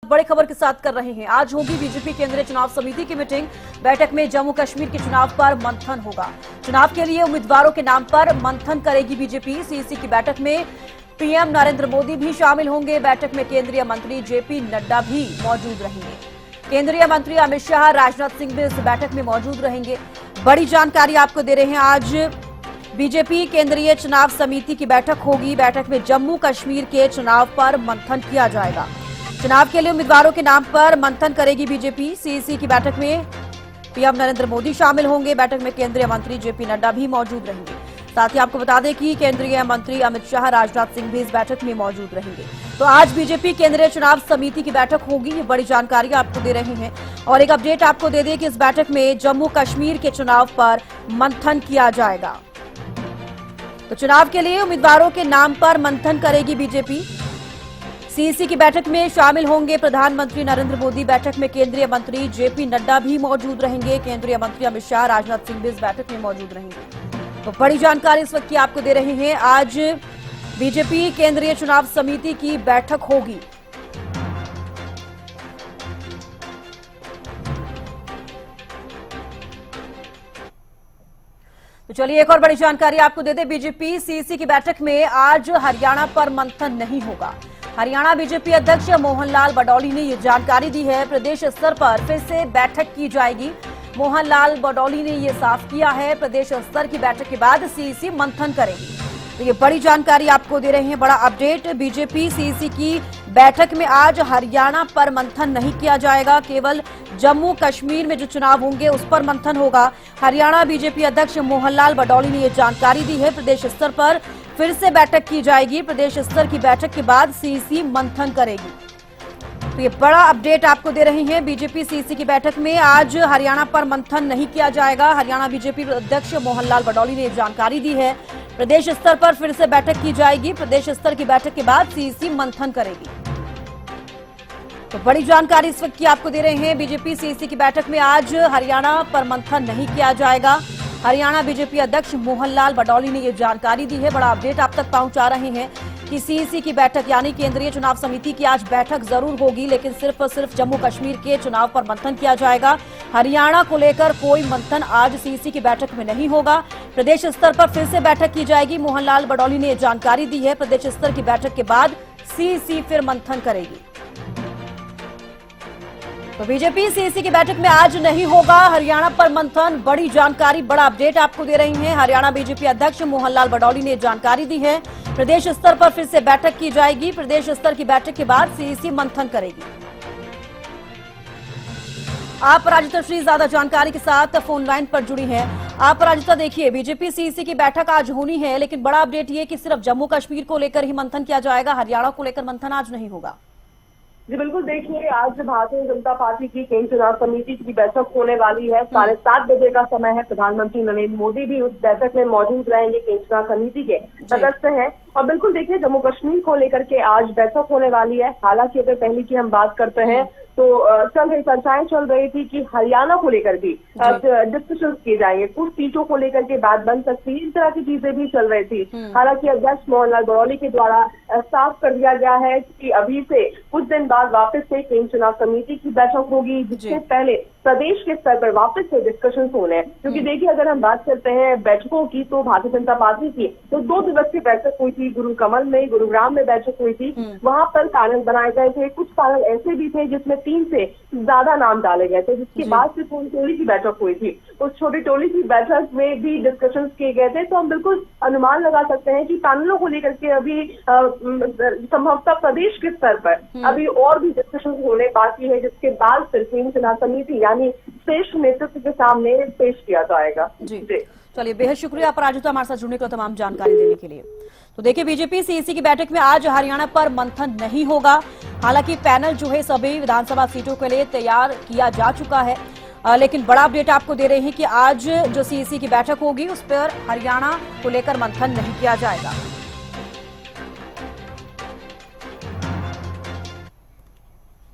बड़ी खबर के साथ कर रहे हैं। आज होगी बीजेपी केंद्रीय चुनाव समिति की मीटिंग। बैठक में जम्मू कश्मीर के चुनाव पर मंथन होगा। चुनाव के लिए उम्मीदवारों के नाम पर मंथन करेगी बीजेपी। सीईसी की बैठक में पीएम नरेंद्र मोदी भी शामिल होंगे। बैठक में केंद्रीय मंत्री जेपी नड्डा भी मौजूद रहेंगे। केंद्रीय मंत्री अमित शाह, राजनाथ सिंह भी इस बैठक में मौजूद रहेंगे। बड़ी जानकारी आपको दे रहे हैं। आज बीजेपी केंद्रीय चुनाव समिति की बैठक होगी। बैठक में जम्मू कश्मीर के चुनाव पर मंथन किया जाएगा। चुनाव के लिए उम्मीदवारों के नाम पर मंथन करेगी बीजेपी। सीईसी की बैठक में पीएम नरेंद्र मोदी शामिल होंगे। बैठक में केंद्रीय मंत्री जेपी नड्डा भी मौजूद रहेंगे। साथ ही आपको बता दें कि केंद्रीय मंत्री अमित शाह, राजनाथ सिंह भी इस बैठक में मौजूद रहेंगे। तो आज बीजेपी केंद्रीय चुनाव समिति की बैठक होगी। ये बड़ी जानकारी आपको दे रहे हैं। और एक अपडेट आपको दे दें कि इस बैठक में जम्मू कश्मीर के चुनाव पर मंथन किया जाएगा। तो चुनाव के लिए उम्मीदवारों के नाम पर मंथन करेगी बीजेपी। सीईसी की बैठक में शामिल होंगे प्रधानमंत्री नरेंद्र मोदी। बैठक में केंद्रीय मंत्री जेपी नड्डा भी मौजूद रहेंगे। केंद्रीय मंत्री अमित शाह, राजनाथ सिंह भी इस बैठक में मौजूद रहेंगे। तो बड़ी जानकारी इस वक्त की आपको दे रहे हैं। आज बीजेपी केंद्रीय चुनाव समिति की बैठक होगी। तो चलिए एक और बड़ी जानकारी आपको दे दें। बीजेपी सीईसी की बैठक में आज हरियाणा पर मंथन नहीं होगा। हरियाणा बीजेपी अध्यक्ष मोहनलाल बडौली ने ये जानकारी दी है। प्रदेश स्तर पर फिर से बैठक की जाएगी। मोहनलाल बडौली ने ये साफ किया है। प्रदेश स्तर की बैठक के बाद सीईसी मंथन करेगी। तो ये बड़ी जानकारी आपको दे रहे हैं। बड़ा अपडेट, बीजेपी सीईसी की बैठक में आज हरियाणा पर मंथन नहीं किया जाएगा। केवल जम्मू कश्मीर में जो चुनाव होंगे उस पर मंथन होगा। हरियाणा बीजेपी अध्यक्ष मोहनलाल बडौली ने ये जानकारी दी है। प्रदेश स्तर पर फिर से बैठक की जाएगी। प्रदेश स्तर की बैठक के बाद सीईसी मंथन करेगी। तो ये बड़ा अपडेट आपको दे रहे हैं। बीजेपी सीईसी की बैठक में आज हरियाणा पर मंथन नहीं किया जाएगा। हरियाणा बीजेपी अध्यक्ष मोहनलाल बडौली ने जानकारी दी है। प्रदेश स्तर पर फिर से बैठक की जाएगी। प्रदेश स्तर की बैठक के बाद सीईसी मंथन करेगी। तो बड़ी जानकारी इस वक्त की आपको दे रहे हैं। बीजेपी सीईसी की बैठक में आज हरियाणा पर मंथन नहीं किया जाएगा। हरियाणा बीजेपी अध्यक्ष मोहनलाल बडौली ने यह जानकारी दी है। बड़ा अपडेट आप तक पहुंचा रहे हैं कि सीईसी की बैठक यानी केंद्रीय चुनाव समिति की आज बैठक जरूर होगी, लेकिन सिर्फ और सिर्फ जम्मू कश्मीर के चुनाव पर मंथन किया जाएगा। हरियाणा को लेकर कोई मंथन आज सीईसी की बैठक में नहीं होगा। प्रदेश स्तर पर फिर से बैठक की जाएगी। मोहनलाल बडौली ने यह जानकारी दी है। प्रदेश स्तर की बैठक के बाद सीईसी फिर मंथन करेगी। तो बीजेपी सीईसी की बैठक में आज नहीं होगा हरियाणा पर मंथन। बड़ी जानकारी, बड़ा अपडेट आपको दे रही हैं। हरियाणा बीजेपी अध्यक्ष मोहनलाल बडौली ने जानकारी दी है। प्रदेश स्तर पर फिर से बैठक की जाएगी। प्रदेश स्तर की बैठक के बाद सीईसी मंथन करेगी। आप राजिता श्री ज्यादा जानकारी के साथ फोन लाइन पर जुड़ी हैं। आप राजिता, देखिए बीजेपी सीईसी की बैठक आज होनी है, लेकिन बड़ा अपडेट ये कि सिर्फ जम्मू कश्मीर को लेकर ही मंथन किया जाएगा। हरियाणा को लेकर मंथन आज नहीं होगा। जी बिल्कुल, देखिए आज भारतीय जनता पार्टी की केंद्रीय चुनाव समिति की बैठक होने वाली है। 7:30 बजे का समय है। प्रधानमंत्री नरेंद्र मोदी भी उस बैठक में मौजूद रहेंगे। केंद्रीय चुनाव समिति के सदस्य हैं। और बिल्कुल देखिए, जम्मू कश्मीर को लेकर के आज बैठक होने वाली है। हालांकि अगर पहले की हम बात करते हैं तो चल रही चर्चाएं चल रही थी कि हरियाणा को लेकर भी डिस्कशन किए जाएंगे। कुछ सीटों को लेकर के बात बन सकती है, इस तरह की चीजें भी चल रही थी। हालांकि अध्यक्ष मोहनलाल बडौली के द्वारा साफ कर दिया गया है कि अभी से कुछ दिन बाद वापस से केंद्रीय चुनाव समिति की बैठक होगी, जिससे पहले प्रदेश के स्तर पर वापस से डिस्कशन होने हैं। क्योंकि देखिए, अगर हम बात करते हैं बैठकों की, तो भारतीय जनता पार्टी की तो 2 दिवसीय बैठक हुई थी। गुरुकमल में, गुरुग्राम में बैठक हुई थी। वहां पर पैनल बनाए गए थे। कुछ पैनल ऐसे भी थे जिसमें 3 से ज्यादा नाम डाले गए थे, जिसके बाद से छोटी टोली की बैठक हुई थी। उस छोटी टोली की बैठक में भी डिस्कशन किए गए थे। तो हम बिल्कुल अनुमान लगा सकते हैं कि पैनलों को लेकर के अभी संभवतः प्रदेश के स्तर पर अभी और भी डिस्कशन होने बाकी है, जिसके बाद फिर केंद्रीय चुनाव समिति यानी श्रेष्ठ नेतृत्व के सामने पेश किया जाएगा। जी चलिए, बेहद शुक्रिया अपराजिता हमारे साथ जुड़ने के लिए, तमाम जानकारी देने के लिए। तो देखिए, बीजेपी सीईसी की बैठक में आज हरियाणा पर मंथन नहीं होगा। हालांकि पैनल जो है सभी विधानसभा सीटों के लिए तैयार किया जा चुका है, लेकिन बड़ा अपडेट आपको दे रहे हैं कि आज जो सीईसी की बैठक होगी उस पर हरियाणा को लेकर मंथन नहीं किया जाएगा।